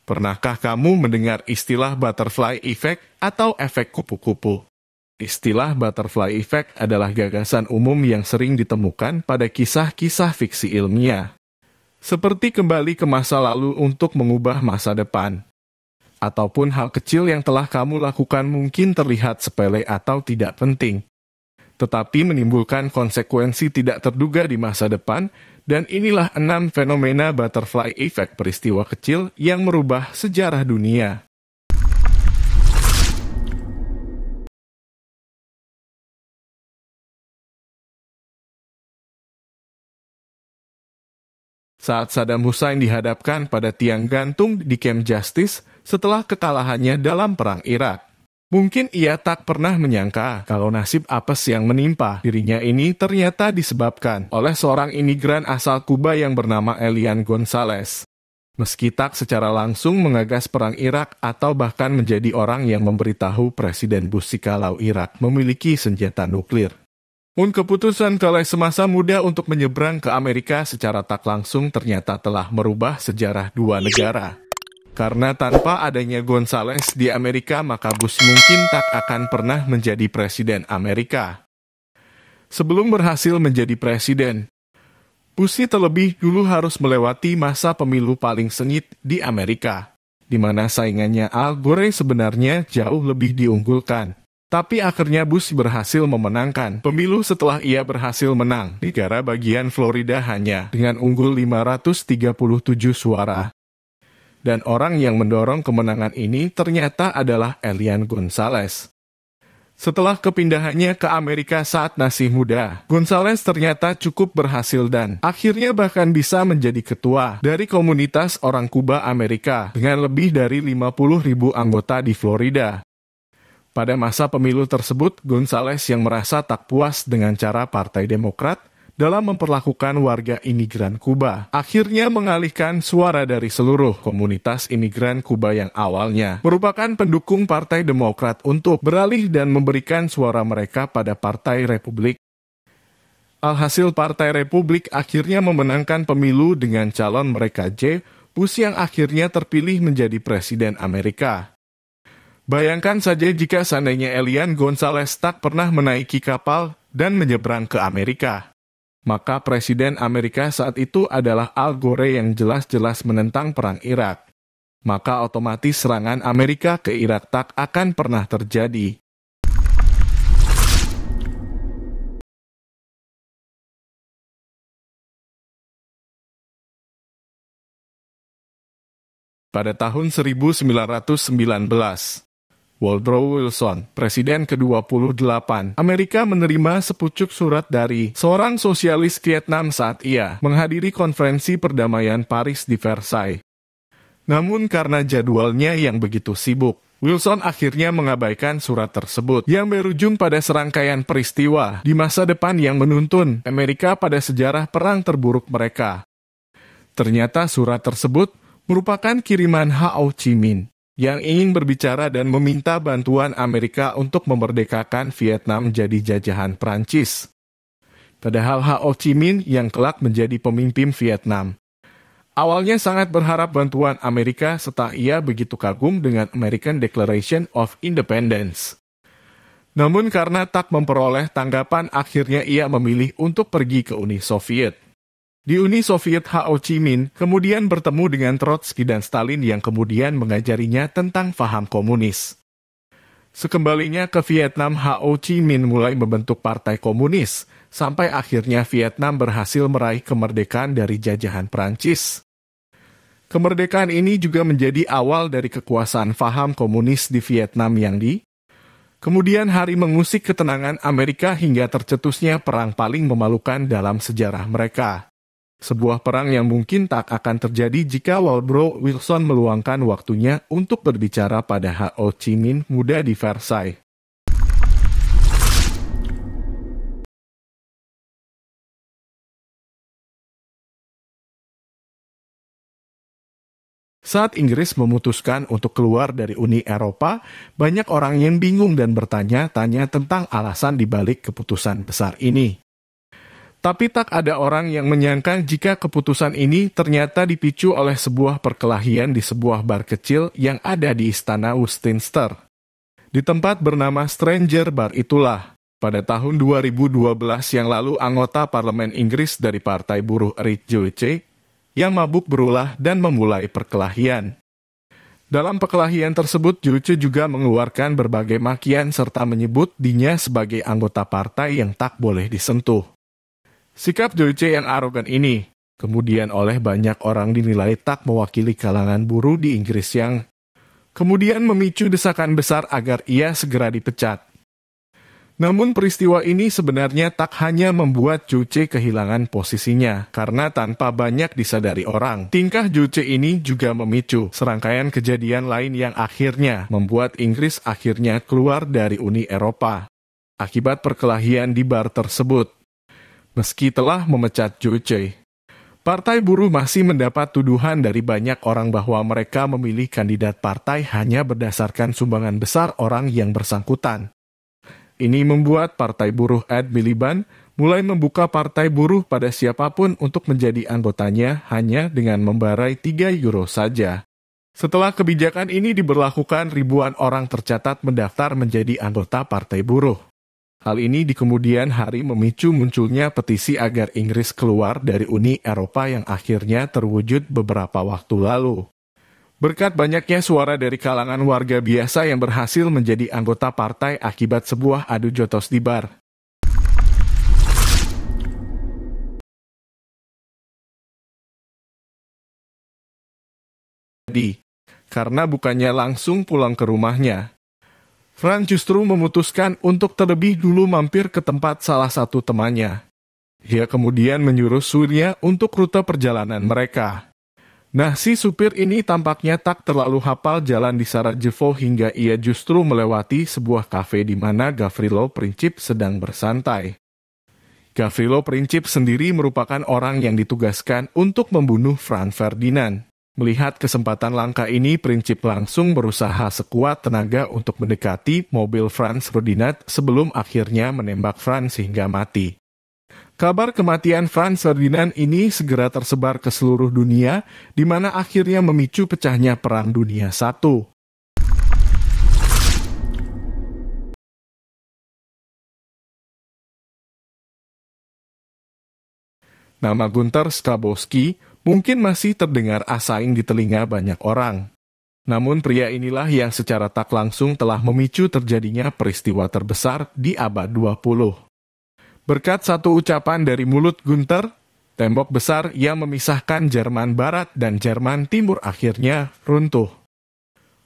Pernahkah kamu mendengar istilah butterfly effect atau efek kupu-kupu? Istilah butterfly effect adalah gagasan umum yang sering ditemukan pada kisah-kisah fiksi ilmiah. Seperti kembali ke masa lalu untuk mengubah masa depan. Ataupun hal kecil yang telah kamu lakukan mungkin terlihat sepele atau tidak penting, tetapi menimbulkan konsekuensi tidak terduga di masa depan, dan inilah 6 fenomena butterfly effect peristiwa kecil yang merubah sejarah dunia. Saat Saddam Hussein dihadapkan pada tiang gantung di Camp Justice setelah kekalahannya dalam Perang Irak. Mungkin ia tak pernah menyangka kalau nasib apes yang menimpa dirinya ini ternyata disebabkan oleh seorang imigran asal Kuba yang bernama Elian Gonzalez. Meski tak secara langsung mengagas Perang Irak atau bahkan menjadi orang yang memberitahu Presiden Bush kalau Irak memiliki senjata nuklir. Keputusan Calais semasa muda untuk menyeberang ke Amerika secara tak langsung ternyata telah merubah sejarah dua negara. Karena tanpa adanya Gonzalez di Amerika, maka Bush mungkin tak akan pernah menjadi presiden Amerika. Sebelum berhasil menjadi presiden, Bush terlebih dulu harus melewati masa pemilu paling sengit di Amerika, di mana saingannya Al Gore sebenarnya jauh lebih diunggulkan. Tapi akhirnya Bush berhasil memenangkan pemilu setelah ia berhasil menang negara bagian Florida hanya dengan unggul 537 suara. Dan orang yang mendorong kemenangan ini ternyata adalah Elian Gonzalez. Setelah kepindahannya ke Amerika saat masih muda, Gonzalez ternyata cukup berhasil dan akhirnya bahkan bisa menjadi ketua dari komunitas orang Kuba Amerika dengan lebih dari 50.000 anggota di Florida. Pada masa pemilu tersebut, Gonzalez yang merasa tak puas dengan cara Partai Demokrat dalam memperlakukan warga imigran Kuba, akhirnya mengalihkan suara dari seluruh komunitas imigran Kuba yang awalnya merupakan pendukung Partai Demokrat untuk beralih dan memberikan suara mereka pada Partai Republik. Alhasil Partai Republik akhirnya memenangkan pemilu dengan calon mereka Bush yang akhirnya terpilih menjadi Presiden Amerika. Bayangkan saja jika seandainya Elian Gonzalez tak pernah menaiki kapal dan menyeberang ke Amerika. Maka Presiden Amerika saat itu adalah Al Gore yang jelas-jelas menentang Perang Irak. Maka otomatis serangan Amerika ke Irak tak akan pernah terjadi. Pada tahun 1919, Woodrow Wilson, Presiden ke-28, Amerika menerima sepucuk surat dari seorang sosialis Vietnam saat ia menghadiri konferensi perdamaian Paris di Versailles. Namun karena jadwalnya yang begitu sibuk, Wilson akhirnya mengabaikan surat tersebut yang berujung pada serangkaian peristiwa di masa depan yang menuntun Amerika pada sejarah perang terburuk mereka. Ternyata surat tersebut merupakan kiriman Ho Chi Minh yang ingin berbicara dan meminta bantuan Amerika untuk memerdekakan Vietnam jadi jajahan Prancis. Padahal Ho Chi Minh yang kelak menjadi pemimpin Vietnam awalnya sangat berharap bantuan Amerika setelah ia begitu kagum dengan American Declaration of Independence. Namun karena tak memperoleh tanggapan, akhirnya ia memilih untuk pergi ke Uni Soviet. Di Uni Soviet, Ho Chi Minh kemudian bertemu dengan Trotsky dan Stalin yang kemudian mengajarinya tentang paham komunis. Sekembalinya ke Vietnam, Ho Chi Minh mulai membentuk partai komunis, sampai akhirnya Vietnam berhasil meraih kemerdekaan dari jajahan Prancis. Kemerdekaan ini juga menjadi awal dari kekuasaan paham komunis di Vietnam yang kemudian hari mengusik ketenangan Amerika hingga tercetusnya perang paling memalukan dalam sejarah mereka. Sebuah perang yang mungkin tak akan terjadi jika Woodrow Wilson meluangkan waktunya untuk berbicara pada Ho Chi Minh muda di Versailles. Saat Inggris memutuskan untuk keluar dari Uni Eropa, banyak orang yang bingung dan bertanya-tanya tentang alasan dibalik keputusan besar ini. Tapi tak ada orang yang menyangka jika keputusan ini ternyata dipicu oleh sebuah perkelahian di sebuah bar kecil yang ada di Istana Westminster. Di tempat bernama Stranger Bar itulah, pada tahun 2012 yang lalu anggota parlemen Inggris dari Partai Buruh Eric Joyce yang mabuk berulah dan memulai perkelahian. Dalam perkelahian tersebut, Joyce juga mengeluarkan berbagai makian serta menyebut dirinya sebagai anggota partai yang tak boleh disentuh. Sikap Joyce yang arogan ini kemudian oleh banyak orang dinilai tak mewakili kalangan buruh di Inggris yang kemudian memicu desakan besar agar ia segera dipecat. Namun peristiwa ini sebenarnya tak hanya membuat Joyce kehilangan posisinya, karena tanpa banyak disadari orang, tingkah Joyce ini juga memicu serangkaian kejadian lain yang akhirnya membuat Inggris akhirnya keluar dari Uni Eropa akibat perkelahian di bar tersebut. Meski telah memecat Joyce, Partai Buruh masih mendapat tuduhan dari banyak orang bahwa mereka memilih kandidat partai hanya berdasarkan sumbangan besar orang yang bersangkutan. Ini membuat Partai Buruh Ed Miliband mulai membuka Partai Buruh pada siapapun untuk menjadi anggotanya hanya dengan membarai 3 euro saja. Setelah kebijakan ini diberlakukan, ribuan orang tercatat mendaftar menjadi anggota Partai Buruh. Hal ini di kemudian hari memicu munculnya petisi agar Inggris keluar dari Uni Eropa yang akhirnya terwujud beberapa waktu lalu. Berkat banyaknya suara dari kalangan warga biasa yang berhasil menjadi anggota partai akibat sebuah adu jotos di bar. Karena bukannya langsung pulang ke rumahnya, Franz justru memutuskan untuk terlebih dulu mampir ke tempat salah satu temannya. Ia kemudian menyuruh Surya untuk rute perjalanan mereka. Nah, si supir ini tampaknya tak terlalu hafal jalan di Sarajevo hingga ia justru melewati sebuah kafe di mana Gavrilo Princip sedang bersantai. Gavrilo Princip sendiri merupakan orang yang ditugaskan untuk membunuh Franz Ferdinand. Melihat kesempatan langka ini, Princip langsung berusaha sekuat tenaga untuk mendekati mobil Franz Ferdinand sebelum akhirnya menembak Franz hingga mati. Kabar kematian Franz Ferdinand ini segera tersebar ke seluruh dunia, di mana akhirnya memicu pecahnya Perang Dunia I. Nama Gunter Schabowski mungkin masih terdengar asing di telinga banyak orang. Namun pria inilah yang secara tak langsung telah memicu terjadinya peristiwa terbesar di abad 20. Berkat satu ucapan dari mulut Gunter, tembok besar yang memisahkan Jerman Barat dan Jerman Timur akhirnya runtuh.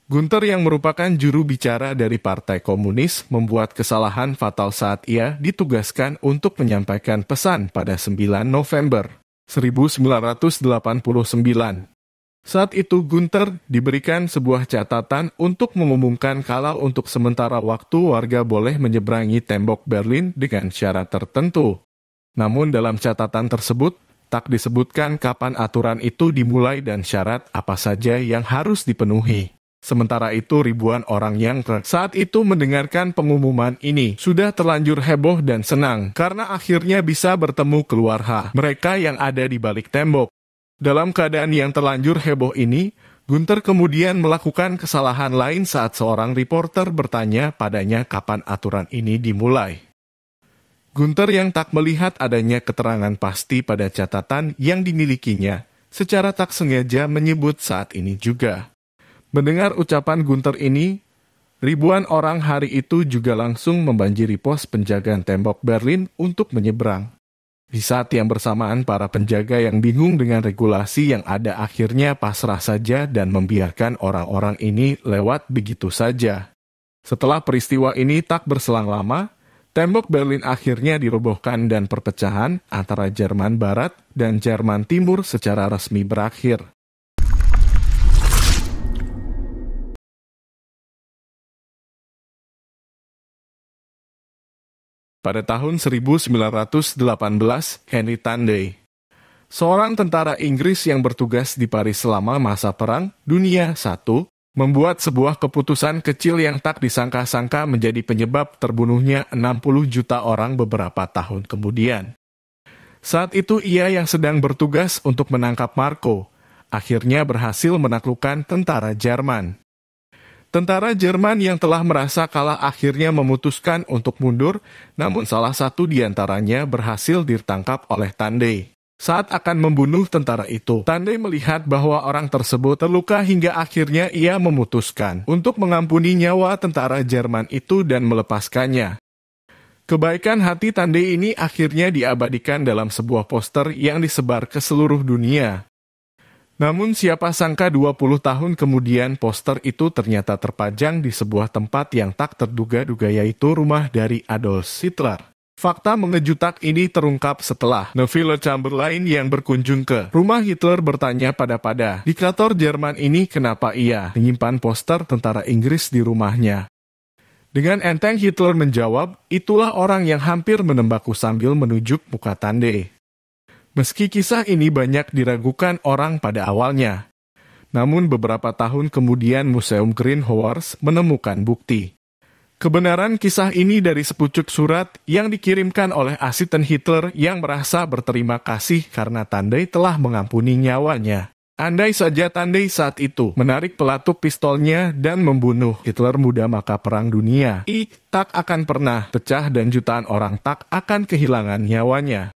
Gunter yang merupakan juru bicara dari Partai Komunis membuat kesalahan fatal saat ia ditugaskan untuk menyampaikan pesan pada 9 November 1989. Saat itu Gunter diberikan sebuah catatan untuk mengumumkan kalau untuk sementara waktu warga boleh menyeberangi tembok Berlin dengan syarat tertentu. Namun dalam catatan tersebut tak disebutkan kapan aturan itu dimulai dan syarat apa saja yang harus dipenuhi. Sementara itu ribuan orang yang saat itu mendengarkan pengumuman ini sudah terlanjur heboh dan senang karena akhirnya bisa bertemu keluarga mereka yang ada di balik tembok. Dalam keadaan yang terlanjur heboh ini, Gunter kemudian melakukan kesalahan lain saat seorang reporter bertanya padanya kapan aturan ini dimulai. Gunter yang tak melihat adanya keterangan pasti pada catatan yang dimilikinya, secara tak sengaja menyebut saat ini juga. Mendengar ucapan Gunter ini, ribuan orang hari itu juga langsung membanjiri pos penjagaan tembok Berlin untuk menyeberang. Di saat yang bersamaan, para penjaga yang bingung dengan regulasi yang ada akhirnya pasrah saja dan membiarkan orang-orang ini lewat begitu saja. Setelah peristiwa ini tak berselang lama, tembok Berlin akhirnya dirobohkan dan perpecahan antara Jerman Barat dan Jerman Timur secara resmi berakhir. Pada tahun 1918, Henry Tandey, seorang tentara Inggris yang bertugas di Paris selama masa Perang Dunia I, membuat sebuah keputusan kecil yang tak disangka-sangka menjadi penyebab terbunuhnya 60 juta orang beberapa tahun kemudian. Saat itu ia yang sedang bertugas untuk menangkap Marco, akhirnya berhasil menaklukkan tentara Jerman. Tentara Jerman yang telah merasa kalah akhirnya memutuskan untuk mundur, namun salah satu di antaranya berhasil ditangkap oleh Tandey. Saat akan membunuh tentara itu, Tandey melihat bahwa orang tersebut terluka hingga akhirnya ia memutuskan untuk mengampuni nyawa tentara Jerman itu dan melepaskannya. Kebaikan hati Tandey ini akhirnya diabadikan dalam sebuah poster yang disebar ke seluruh dunia. Namun siapa sangka 20 tahun kemudian poster itu ternyata terpajang di sebuah tempat yang tak terduga-duga, yaitu rumah dari Adolf Hitler. Fakta mengejutkan ini terungkap setelah Neville Chamberlain yang berkunjung ke rumah Hitler bertanya pada diktator Jerman ini kenapa ia menyimpan poster tentara Inggris di rumahnya. Dengan enteng Hitler menjawab, itulah orang yang hampir menembakku sambil menunjuk muka Tandey. Meski kisah ini banyak diragukan orang pada awalnya, namun beberapa tahun kemudian Museum Green Horse menemukan bukti kebenaran kisah ini dari sepucuk surat yang dikirimkan oleh asisten Hitler yang merasa berterima kasih karena Tandey telah mengampuni nyawanya. Andai saja Tandey saat itu menarik pelatuk pistolnya dan membunuh Hitler muda, maka perang dunia tak akan pernah pecah dan jutaan orang tak akan kehilangan nyawanya.